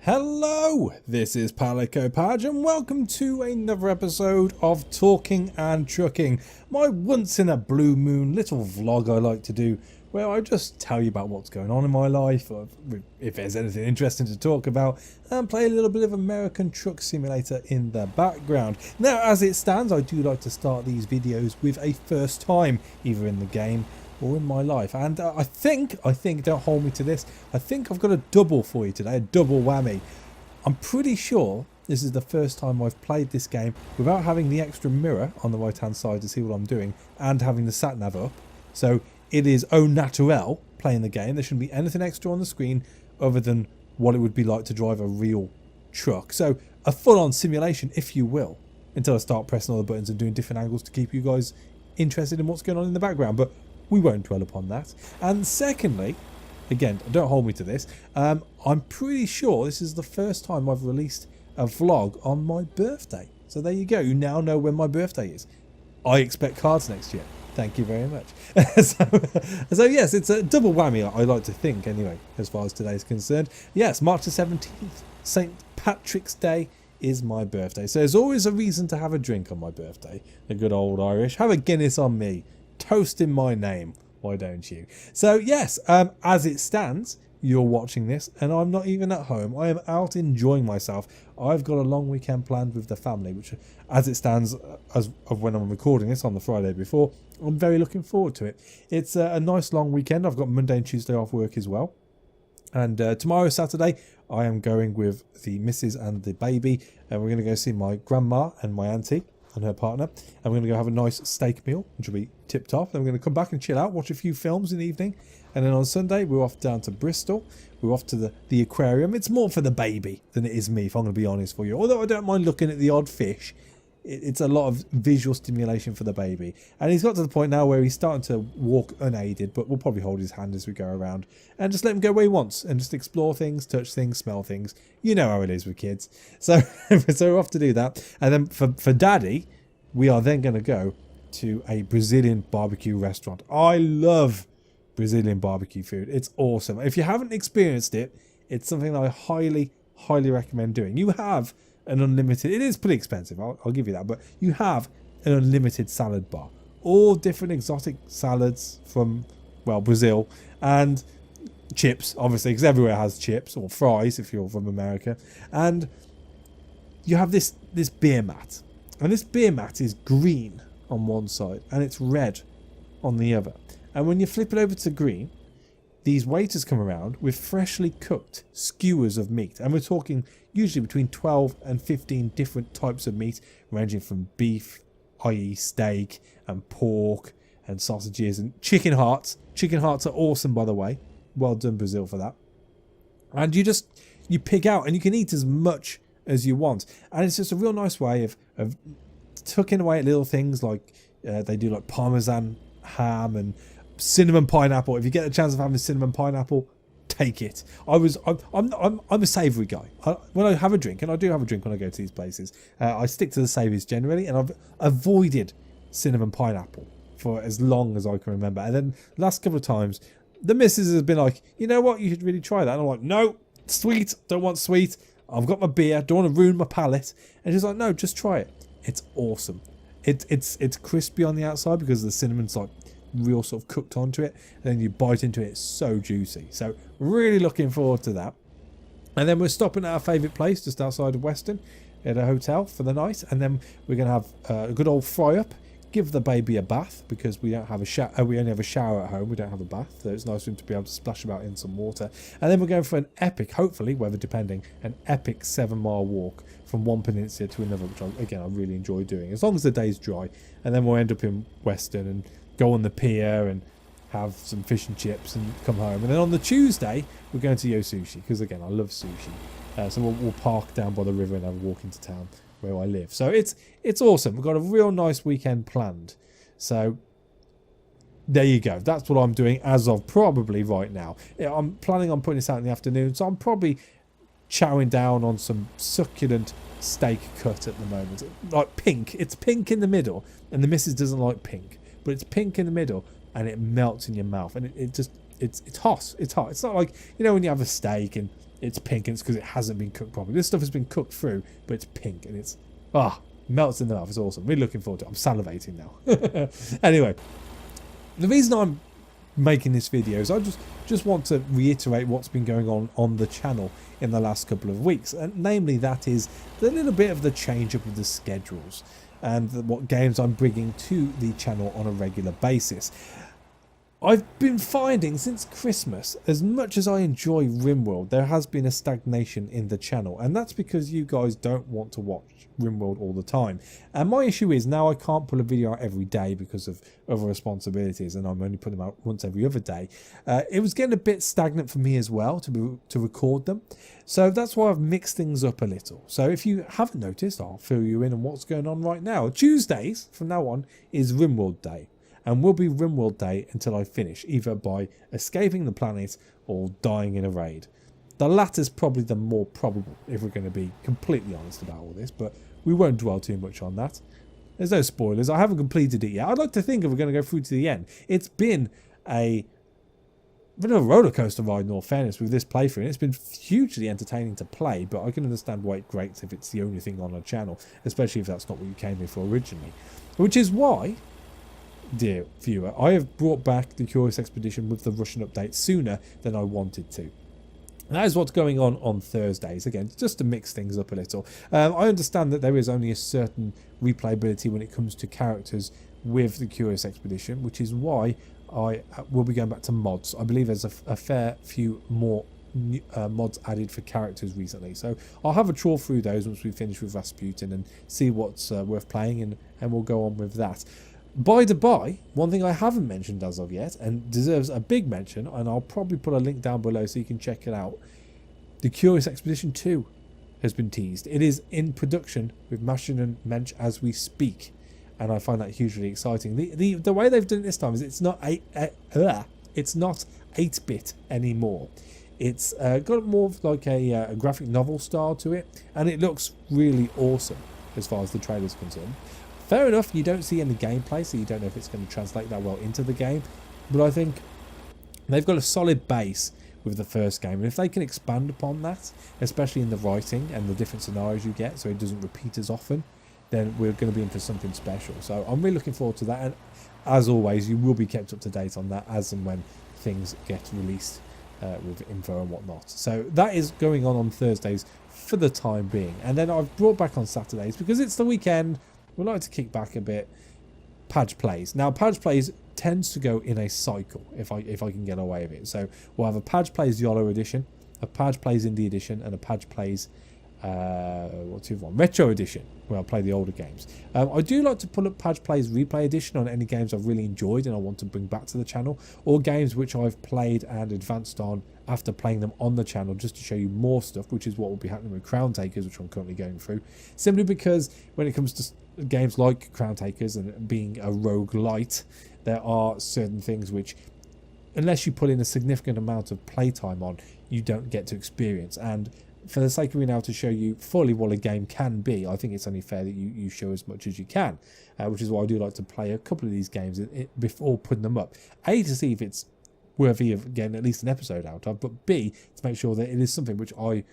Hello, this is PalicoPadge and welcome to another episode of Talking and Trucking, my once in a blue moon little vlog I like to do where I just tell you about what's going on in my life, or if there's anything interesting to talk about, and play a little bit of American Truck Simulator in the background. Now, as it stands, I do like to start these videos with a first time, either in the game or in my life, and I think, don't hold me to this, I think I've got a double for you today, a double whammy. I'm pretty sure this is the first time I've played this game without having the extra mirror on the right hand side to see what I'm doing and having the satnav up. So it is au naturel playing the game. There shouldn't be anything extra on the screen other than what it would be like to drive a real truck. So a full-on simulation, if you will, until I start pressing all the buttons and doing different angles to keep you guys interested in what's going on in the background. But we won't dwell upon that. And secondly, again, don't hold me to this, I'm pretty sure this is the first time I've released a vlog on my birthday. So there you go. You now know when my birthday is. I expect cards next year. Thank you very much. so yes, it's a double whammy, I like to think, anyway, as far as today's concerned. Yes, March the 17th, St. Patrick's Day is my birthday. So there's always a reason to have a drink on my birthday. The good old Irish. Have a Guinness on me. Toast in my name. Why don't you? So yes, as it stands, you're watching this and I'm not even at home. I am out enjoying myself. I've got a long weekend planned with the family, which as it stands, as of when I'm recording this on the Friday before, I'm very looking forward to it. It's a nice long weekend. I've got Monday and Tuesday off work as well. And tomorrow, Saturday, I am going with the missus and the baby, and we're going to go see my grandma and my auntie and her partner, and we're going to go have a nice steak meal, which will be tip top. Then we're going to come back and chill out, watch a few films in the evening, and then on Sunday we're off down to Bristol. We're off to the aquarium. It's more for the baby than it is me, if I'm going to be honest for you, although I don't mind looking at the odd fish. It's a lot of visual stimulation for the baby, and he's got to the point now where he's starting to walk unaided, but we'll probably hold his hand as we go around and just let him go where he wants and just explore things, touch things, smell things. You know how it is with kids. So we're off to do that, and then for daddy, we are then going to go to a Brazilian barbecue restaurant. I love Brazilian barbecue food. It's awesome. If you haven't experienced it, it's something that I highly recommend doing. You have an unlimited, it is pretty expensive, I'll give you that, but you have an unlimited salad bar, all different exotic salads from, well, Brazil, and chips, obviously, because everywhere has chips, or fries if you're from America. And you have this beer mat, and this beer mat is green on one side and it's red on the other, and when you flip it over to green, these waiters come around with freshly cooked skewers of meat, and we're talking usually between 12 and 15 different types of meat, ranging from beef, i.e. steak, and pork, and sausages, and chicken hearts. Chicken hearts are awesome, by the way. Well done, Brazil, for that. And you pick out, and you can eat as much as you want. And it's just a real nice way of tucking away at little things like they do like Parmesan ham and cinnamon pineapple. If you get a chance of having cinnamon pineapple, take it. I'm a savoury guy. When I have a drink, and I do have a drink when I go to these places, I stick to the savouries generally, and I've avoided cinnamon pineapple for as long as I can remember. And then the last couple of times, the missus has been like, you know what, you should really try that. And I'm like, no, sweet, don't want sweet. I've got my beer, don't want to ruin my palate. And she's like, no, just try it. It's awesome. It's crispy on the outside because the cinnamon's like real sort of cooked onto it, and then you bite into it, it's so juicy. So really looking forward to that. And then we're stopping at our favourite place just outside of Weston at a hotel for the night, and then we're going to have a good old fry up, give the baby a bath because we don't have a shower. We only have a shower at home, we don't have a bath, so it's nice for him to be able to splash about in some water. And then we're going for an epic, hopefully weather depending, an epic 7-mile walk from one peninsula to another, which I really enjoy doing as long as the day's dry. And then we'll end up in Weston and go on the pier and have some fish and chips and come home. And then on the Tuesday, we're going to Yo Sushi because, again, I love sushi. So we'll park down by the river and have a walk into town where I live. So it's awesome. We've got a real nice weekend planned. So there you go. That's what I'm doing as of probably right now. I'm planning on putting this out in the afternoon, so I'm probably chowing down on some succulent steak cut at the moment. Like pink. It's pink in the middle, and the missus doesn't like pink. But it's pink in the middle and it melts in your mouth, and it's hot. It's hot. It's not like, you know, when you have a steak and it's pink, and it's because it hasn't been cooked properly. This stuff has been cooked through, but it's pink, and it's melts in the mouth. It's awesome. Really looking forward to it. I'm salivating now. Anyway, the reason I'm making this video is I just want to reiterate what's been going on the channel in the last couple of weeks, and namely that is the little bit of the change up of the schedules and what games I'm bringing to the channel on a regular basis. I've been finding since Christmas, as much as I enjoy RimWorld, there has been a stagnation in the channel, and that's because you guys don't want to watch RimWorld all the time. And my issue is now I can't pull a video out every day because of other responsibilities, and I'm only putting them out once every other day. It was getting a bit stagnant for me as well to record them, so that's why I've mixed things up a little. So if you haven't noticed, I'll fill you in on what's going on right now. Tuesdays from now on is RimWorld Day, and will be RimWorld Day until I finish, either by escaping the planet or dying in a raid. The latter's probably the more probable, if we're going to be completely honest about all this, but we won't dwell too much on that. There's no spoilers. I haven't completed it yet. I'd like to think if we're going to go through to the end. It's been a bit of a roller coaster ride, in all fairness, with this playthrough, and it's been hugely entertaining to play, but I can understand why it grates if it's the only thing on our channel, especially if that's not what you came here for originally. Which is why, dear viewer, I have brought back the Curious Expedition with the Russian update sooner than I wanted to. And that is what's going on Thursdays, again, just to mix things up a little. I understand that there is only a certain replayability when it comes to characters with the Curious Expedition, which is why I will be going back to mods. I believe there's a fair few more mods added for characters recently, so I'll have a trawl through those once we finish with Expediton and see what's worth playing, and we'll go on with that. By the by, one thing I haven't mentioned as of yet, and deserves a big mention, and I'll probably put a link down below so you can check it out. The Curious Expedition 2 has been teased. It is in production with Machin and Mensch as we speak, and I find that hugely exciting. The way they've done it this time is it's not 8-bit anymore. It's got more of like a graphic novel style to it, and it looks really awesome as far as the trailer's concerned. Fair enough, you don't see any gameplay, so you don't know if it's going to translate that well into the game, but I think they've got a solid base with the first game, and if they can expand upon that, especially in the writing and the different scenarios you get, so it doesn't repeat as often, then we're going to be in for something special. So I'm really looking forward to that, and as always, you will be kept up to date on that as and when things get released with info and whatnot. So that is going on Thursdays for the time being, and then I've brought back on Saturdays because it's the weekend. We like to kick back a bit. Padge Plays. Now, Padge Plays tends to go in a cycle, if I can get away with it. So we'll have a Padge Plays YOLO edition, a Padge Plays Indie edition, and a Padge Plays what's the other one? Retro edition, where I'll play the older games. I do like to pull up Padge Plays Replay edition on any games I've really enjoyed and I want to bring back to the channel, or games which I've played and advanced on after playing them on the channel, just to show you more stuff, which is what will be happening with Crown Takers, which I'm currently going through. Simply because when it comes to games like Crown Takers and being a roguelite, there are certain things which, unless you put in a significant amount of playtime on, you don't get to experience. And for the sake of being able to show you fully what a game can be, I think it's only fair that you show as much as you can, which is why I do like to play a couple of these games before putting them up. A, to see if it's worthy of getting at least an episode out of, but B, to make sure that it is something which I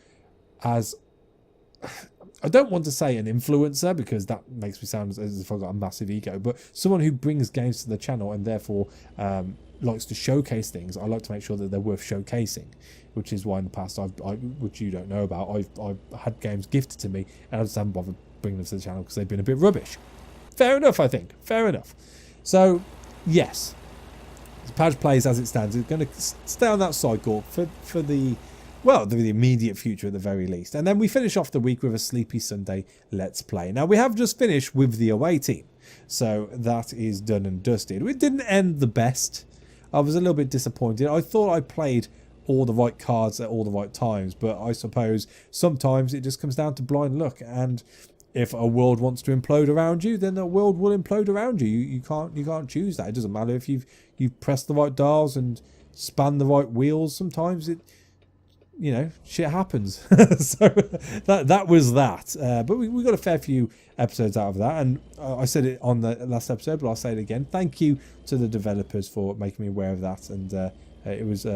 don't want to say an influencer, because that makes me sound as if I've got a massive ego, but someone who brings games to the channel and therefore likes to showcase things. I like to make sure that they're worth showcasing, which is why in the past, which you don't know about, I've had games gifted to me and I just haven't bothered bringing them to the channel because they've been a bit rubbish. Fair enough, I think. Fair enough. So, yes, Padge Plays as it stands is going to stay on that cycle for the immediate future at the very least. And then we finish off the week with a Sleepy Sunday Let's Play. Now, we have just finished with the away team, so that is done and dusted. It didn't end the best. I was a little bit disappointed. I thought I played all the right cards at all the right times, but I suppose sometimes it just comes down to blind luck, and if a world wants to implode around you, then the world will implode around you. You can't choose that. It doesn't matter if you've pressed the right dials and spanned the right wheels. Sometimes shit happens. So that was that. But we got a fair few episodes out of that, and I said it on the last episode, but I'll say it again. Thank you to the developers for making me aware of that, and it was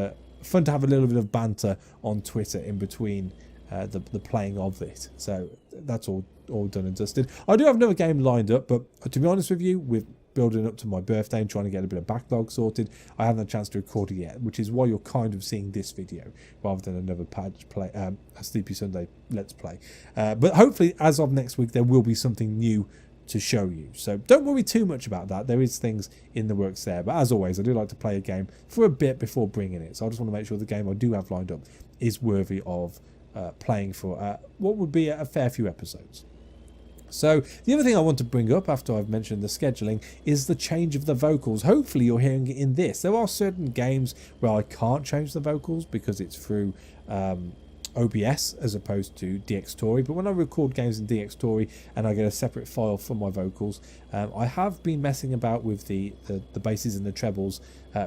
fun to have a little bit of banter on Twitter in between the playing of it. So that's all done and dusted. I do have another game lined up, but to be honest with you, with building up to my birthday and trying to get a bit of backlog sorted, I haven't had a chance to record it yet, which is why you're kind of seeing this video rather than another Padge play, a Sleepy Sunday Let's Play. But hopefully, as of next week, there will be something new to show you. So don't worry too much about that. There is things in the works there. But as always, I do like to play a game for a bit before bringing it. So I just want to make sure the game I do have lined up is worthy of playing for what would be a fair few episodes. So the other thing I want to bring up after I've mentioned the scheduling is the change of the vocals. Hopefully you're hearing it in this. There are certain games where I can't change the vocals because it's through OBS as opposed to DxTory, but when I record games in DxTory and I get a separate file for my vocals, I have been messing about with the basses and the trebles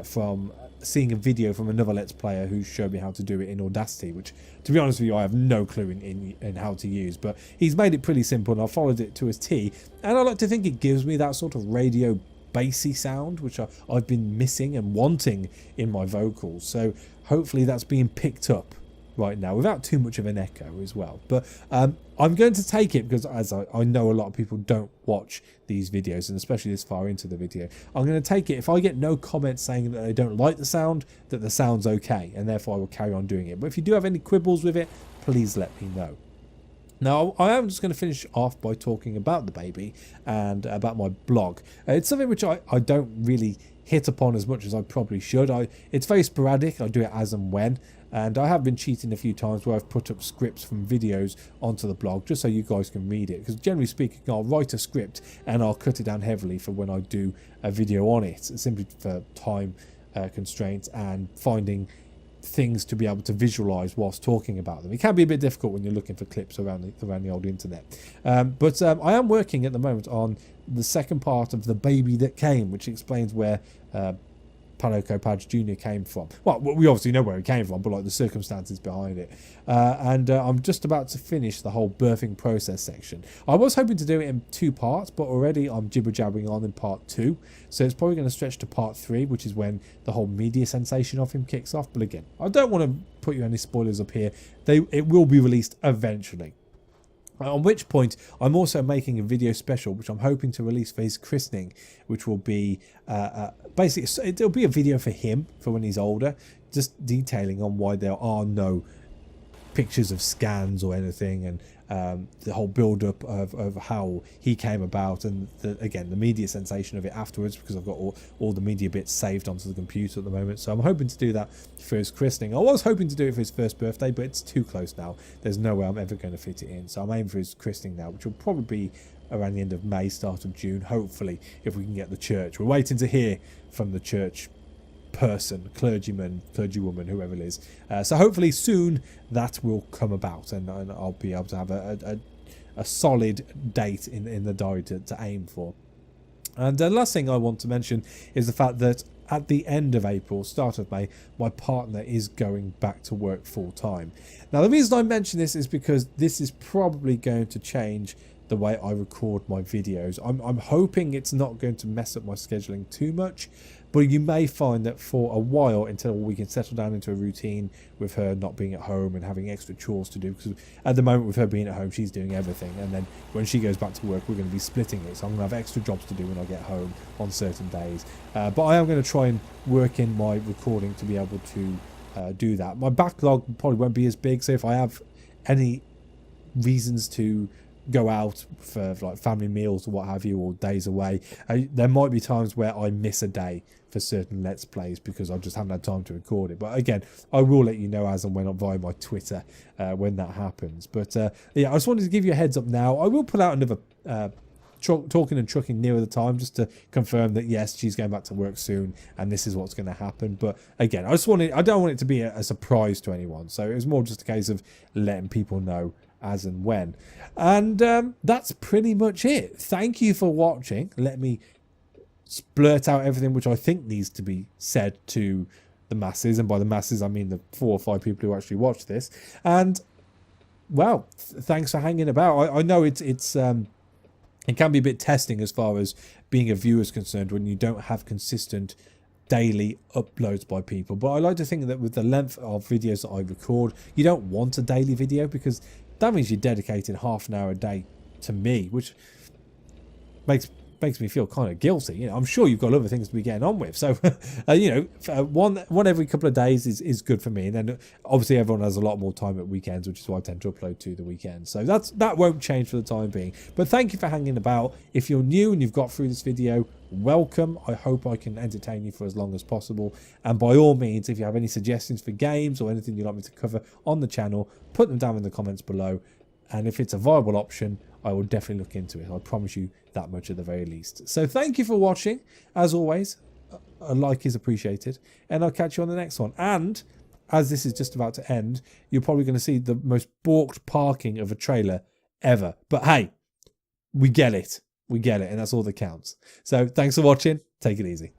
from seeing a video from another Let's Player who showed me how to do it in Audacity, which, to be honest with you, I have no clue in how to use, but he's made it pretty simple and I followed it to a T, and I like to think it gives me that sort of radio bassy sound which I've been missing and wanting in my vocals. So hopefully that's being picked up right now without too much of an echo as well. But I'm going to take it because, as I know a lot of people don't watch these videos, and especially this far into the video, I'm going to take it if I get no comments saying that they don't like the sound, that the sound's okay, and therefore I will carry on doing it. But if you do have any quibbles with it, please let me know. Now, I am just going to finish off by talking about the baby and about my blog. It's something which I don't really hit upon as much as I probably should. It's very sporadic. I do it as and when. And I have been cheating a few times where I've put up scripts from videos onto the blog just so you guys can read it. Because generally speaking, I'll write a script and I'll cut it down heavily for when I do a video on it. Simply for time constraints and finding things to be able to visualize whilst talking about them. It can be a bit difficult when you're looking for clips around the old internet. But I am working at the moment on the second part of The Baby That Came, which explains where PalicoPadge Jr. came from. Well, we obviously know where he came from, but like the circumstances behind it. And I'm just about to finish the whole birthing process section. I was hoping to do it in 2 parts, but already I'm jibber-jabbering on in part 2. So it's probably going to stretch to part 3, which is when the whole media sensation of him kicks off. But again, I don't want to put you any spoilers up here. It will be released eventually. At which point, I'm also making a video special, which I'm hoping to release for his christening, which will be basically, it'll be a video for him for when he's older, just detailing on why there are no pictures of scans or anything, and the whole build-up of how he came about, and again the media sensation of it afterwards, because I've got all the media bits saved onto the computer at the moment. So I'm hoping to do that for his christening. I was hoping to do it for his first birthday, but it's too close now. There's no way I'm ever going to fit it in, so I'm aiming for his christening now, which will probably be around the end of May, start of June, hopefully, if we can get the church. We're waiting to hear from the church person, clergyman, clergywoman, whoever it is. So hopefully soon that will come about, and I'll be able to have a solid date in the diary to aim for. And the last thing I want to mention is the fact that at the end of April, start of May, my partner is going back to work full time. Now, the reason I mention this is because this is probably going to change the way I record my videos. I'm hoping it's not going to mess up my scheduling too much, but you may find that for a while, until we can settle down into a routine with her not being at home and having extra chores to do, because at the moment with her being at home, she's doing everything, and then when she goes back to work, we're going to be splitting it, so I'm going to have extra jobs to do when I get home on certain days. But I am going to try and work in my recording to be able to do that. My backlog probably won't be as big, so if I have any reasons to go out for like family meals or what have you, or days away, there might be times where I miss a day for certain Let's Plays because I just haven't had time to record it. But again, I will let you know as and when via my Twitter when that happens. But yeah, I just wanted to give you a heads up now. I will put out another talking and trucking nearer the time, just to confirm that yes, she's going back to work soon and this is what's going to happen. But again, I don't want it to be a surprise to anyone, so it was more just a case of letting people know as and when. And that's pretty much it. Thank you for watching. Let me blurt out everything which I think needs to be said to the masses, and by the masses I mean the 4 or 5 people who actually watch this. And well, thanks for hanging about. I know it can be a bit testing as far as being a viewer is concerned when you don't have consistent daily uploads by people. But I like to think that with the length of videos that I record, you don't want a daily video, because that means you're dedicating half an hour a day to me, which makes me feel kind of guilty. You know, I'm sure you've got other things to be getting on with. So, you know, one every couple of days is good for me. And then obviously everyone has a lot more time at weekends, which is why I tend to upload to the weekends. So that won't change for the time being. But thank you for hanging about. If you're new and you've got through this video, welcome. I hope I can entertain you for as long as possible. And by all means, if you have any suggestions for games or anything you'd like me to cover on the channel, put them down in the comments below. And if it's a viable option, I will definitely look into it. I promise you that much at the very least. So thank you for watching. As always, a like is appreciated. And I'll catch you on the next one. And as this is just about to end, you're probably going to see the most balked parking of a trailer ever. But hey, we get it. We get it. And that's all that counts. So thanks for watching. Take it easy.